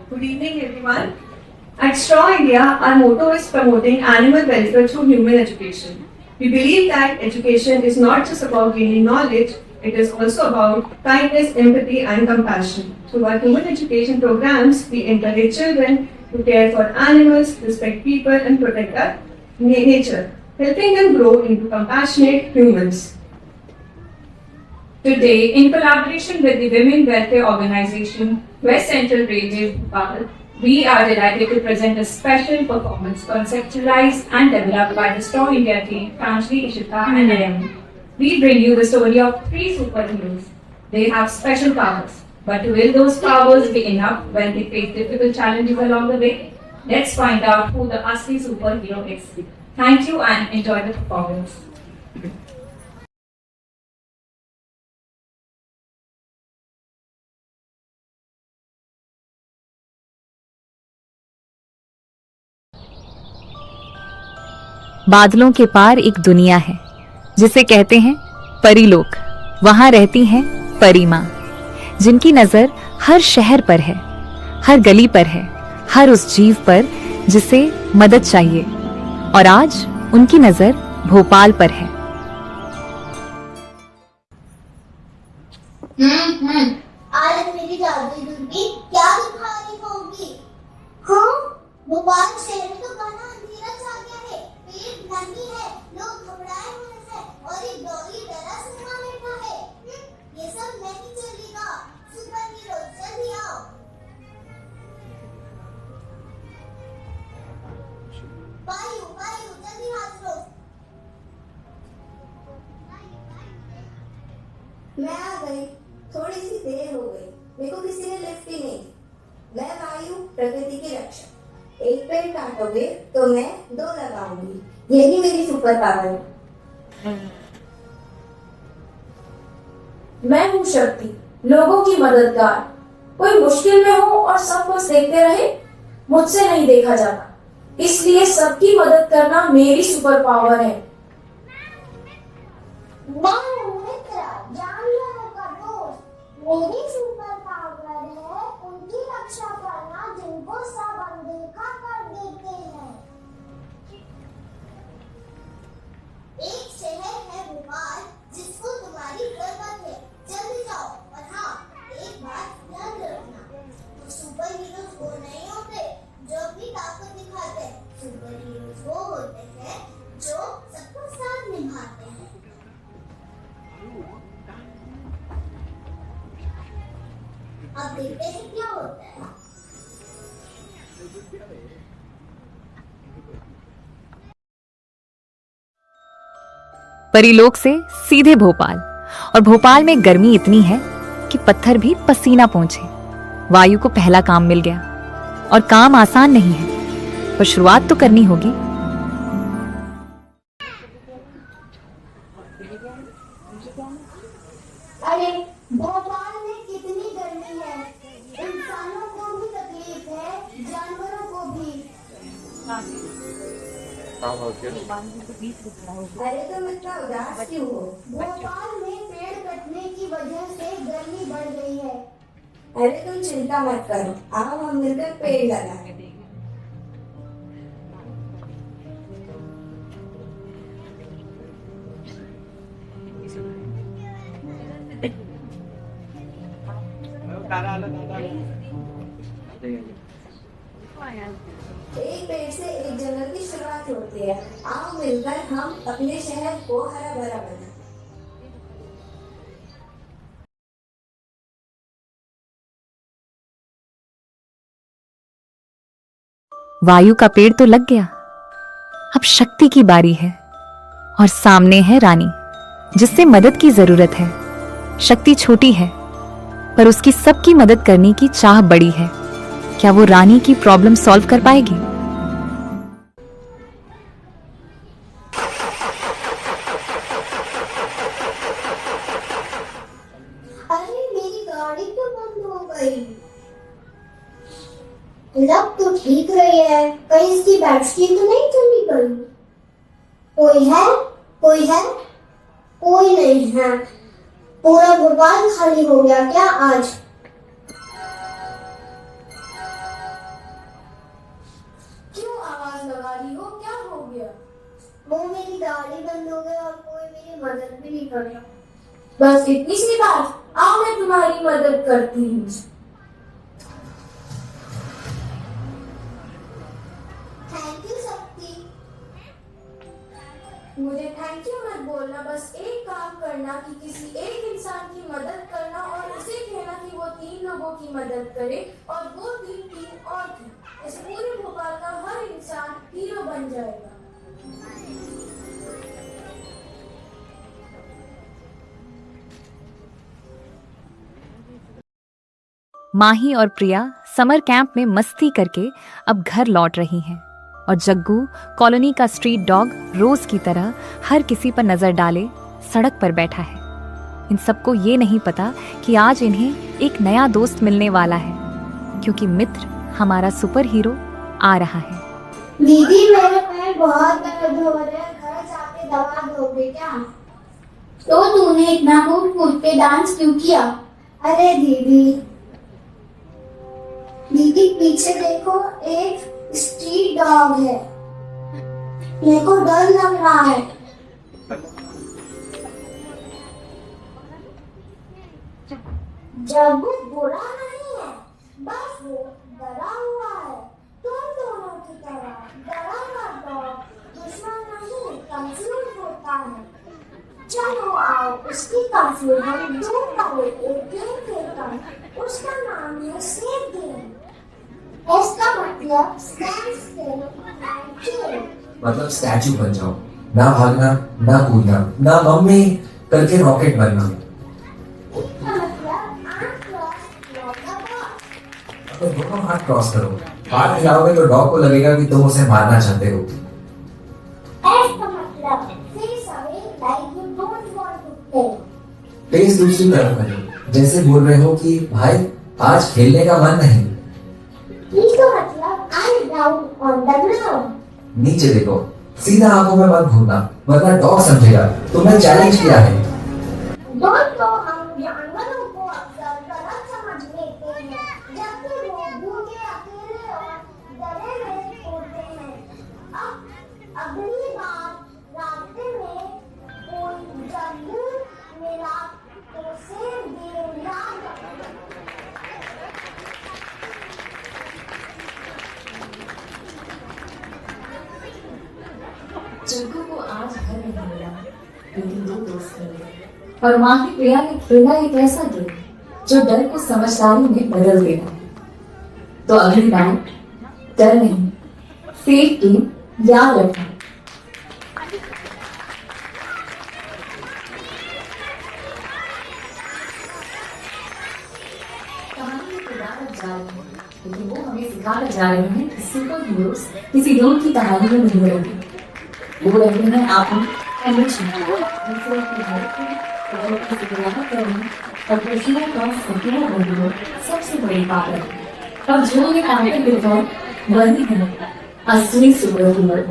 Good evening, everyone. At Straw India, our motto is promoting animal welfare through human education. We believe that education is not just about gaining knowledge, it is also about kindness, empathy, and compassion. Through our human education programs, we encourage children to care for animals, respect people, and protect our nature, helping them grow into compassionate humans. Today, in collaboration with the Women Welfare Organization, West Central Railway, Bhopal, we are delighted to present a special performance conceptualized and developed by the Straw India team, Pranjali, Ishita, and Naomi. We bring you the story of three superheroes. They have special powers, but will those powers be enough when they face difficult challenges along the way? Let's find out who the Asli superhero is. Thank you and enjoy the performance. बादलों के पार एक दुनिया है जिसे कहते हैं परीलोक। वहां रहती हैं परी माँ, जिनकी नजर हर शहर पर है, हर गली पर है, हर उस जीव पर जिसे मदद चाहिए। और आज उनकी नजर भोपाल पर है। आज मेरी जादुई दूरबीन क्या दिखा रही होगी? हाँ, भोपाल शहर तो घना अंधेरा छा गया है, पेड़ नहीं है, लोग घबराए हुए हैं और एक डॉगी डरा सुना बैठा है। ये सब नहीं चलेगा। सुपर हीरो जल्दी आओ। पायु जल्दी हाथ लो। मैं आ गई। थोड़ी सी देर हो गई, मेरे को किसी ने लिफ्ट ही नहीं दी। मैं वायु, प्रकृति की रक्षक। एक पेड़ काटोगे तो मैं दो लगाऊंगी। यही मेरी सुपर पावर है। मैं हूँ शक्ति, लोगों की मददगार। कोई मुश्किल में हो और सब कुछ देखते रहे, मुझसे नहीं देखा जाता। इसलिए सबकी मदद करना मेरी सुपर पावर है। मेरी सुपर पावर है उनकी रक्षा करना जिनको सब अनदेखा कर देते हैं। एक शहर है भोपाल जिसको तुम्हारी जरूरत है। जल्दी जाओ। और हाँ, एक बात ध्यान रखना, तो सुपर हीरोज वो नहीं होते जो अपनी ताकत दिखाते हैं। सुपर हीरोज वो होते हैं जो सबका साथ निभाते हैं। अब देखते हैं क्या होता है। परीलोक से सीधे भोपाल, और भोपाल में गर्मी इतनी है कि पत्थर भी पसीना पोंछे। वायु को पहला काम मिल गया, और काम आसान नहीं है, पर शुरुआत तो करनी होगी। अरे भोपाल में कितनी गर्मी है, इंसानों को भी तकलीफ है, जानवरों को भी। अरे तुम इतना उदास क्यों हो? भोपाल में पेड़ कटने की वजह से गर्मी बढ़ गई है। अरे तुम चिंता मत करो, आओ हम मिलकर पेड़ लगाएं। एक पेड़ से एक जंगल की शुरुआत होती है। आओ मिलकर हम अपने शहर को हरा भरा बनाएं। वायु का पेड़ तो लग गया, अब शक्ति की बारी है। और सामने है रानी, जिससे मदद की जरूरत है। शक्ति छोटी है, पर उसकी सबकी मदद करने की चाह बड़ी है। क्या वो रानी की प्रॉब्लम सॉल्व कर पाएगी? अरे मेरी गाड़ी तो बंद हो गई। लग तो ठीक रही है, कहीं इसकी बैटरी तो नहीं चली गई? कोई है? कोई है? कोई नहीं है। पूरा भोपाल खाली हो गया क्या आज? क्यों आवाज लगा रही हो? क्या हो गया? वो मेरी दाढ़ी बंद हो गई और कोई मेरी मदद भी नहीं कर रहा। बस इतनी सी बात? आओ मैं तुम्हारी मदद करती हूँ। थैंक यू शक्ति। मुझे थैंक यू मत बोलना, बस एक काम करना कि किसी एक इंसान की मदद करना और उसे कहना कि वो 3 लोगों की मदद करे और वो 3 और थी। ऐसे पूरे भोपाल का हर इंसान हीरो बन जाएगा। माही और प्रिया समर कैंप में मस्ती करके अब घर लौट रही हैं और जग्गू कॉलोनी का स्ट्रीट डॉग रोज की तरह हर किसी पर नजर डाले सड़क पर बैठा है। इन सबको ये नहीं पता कि आज इन्हें एक नया दोस्त मिलने वाला है, क्योंकि मित्र हमारा सुपर हीरो आ रहा है। दीदी मेरे पैर बहुत दर्द हो रहे हैं, घर जाके दवा दोगे क्या? तो तूने इतना कूद के डांस क्यों किया? अरे दीदी पीछे देखो, एक स्ट्रीट डॉग है। मेरे को डर लग रहा है। जग्गू बुरा नहीं है, बस वो डरा हुआ है। तुम दोनों की तरह डरा हुआ डॉग दुश्मन नहीं, कंफ्यूज होता है। चलो आओ, उसकी कंफ्यूज हम दूर करें। एक गेम खेलता है, उसका नाम है स्नेक गेम। इसका मतलब स्टैंड स्टिल एंड चिल। मतलब स्टैचू बन जाओ, ना भागना ना कूदना ना मम्मी करके रॉकेट बनना। इसका मतलब arm cross lock the box. तो दोनों हाथ क्रॉस करो, हाथ हिलाओगे तो डॉग को लगेगा कि तुम उसे मारना चाहते हो। इसका मतलब face away like you don't want to play. Face दूसरी तरफ करो, जैसे बोल रहे हो कि भाई आज खेलने का मन नहीं। इसका मतलब आई डाउन ऑन द ग्राउंड। नीचे देखो, सीधा आंखों में मत घूरना वरना डॉग समझेगा तुमने चैलेंज किया है। दोस्तों हम जानवरों को अक्सर गलत समझ लेते हैं, जबकि वो भूखे, अकेले और डरे हुए होते हैं। अब अगली बार रास्ते में कोई जग्गू मिला तो सेम गेम याद रखना। जग्गू को आज घर नहीं मिला, लेकिन 2 दोस्त मिले। और माँ की प्रिया ने खेला एक ऐसा गेम जो डर को समझदारी में बदल देता है। तो अगली बार डर नहीं, सेफ गेम याद रखना। कहानी में किरदार अब जा रहे हैं, लेकिन वो हमें सिखाकर जा रहे हैं कि सुपर हीरोज किसी रोल की कहानी में नहीं रहते। वो रहते हैं आप हमेशा दूसरों की हेल्प में, किसी की मदद करने और खुशियों का सपना बनना सबसे बड़ी बात है। और जो ये काम कर देता है वही है असली सुपर हीरो।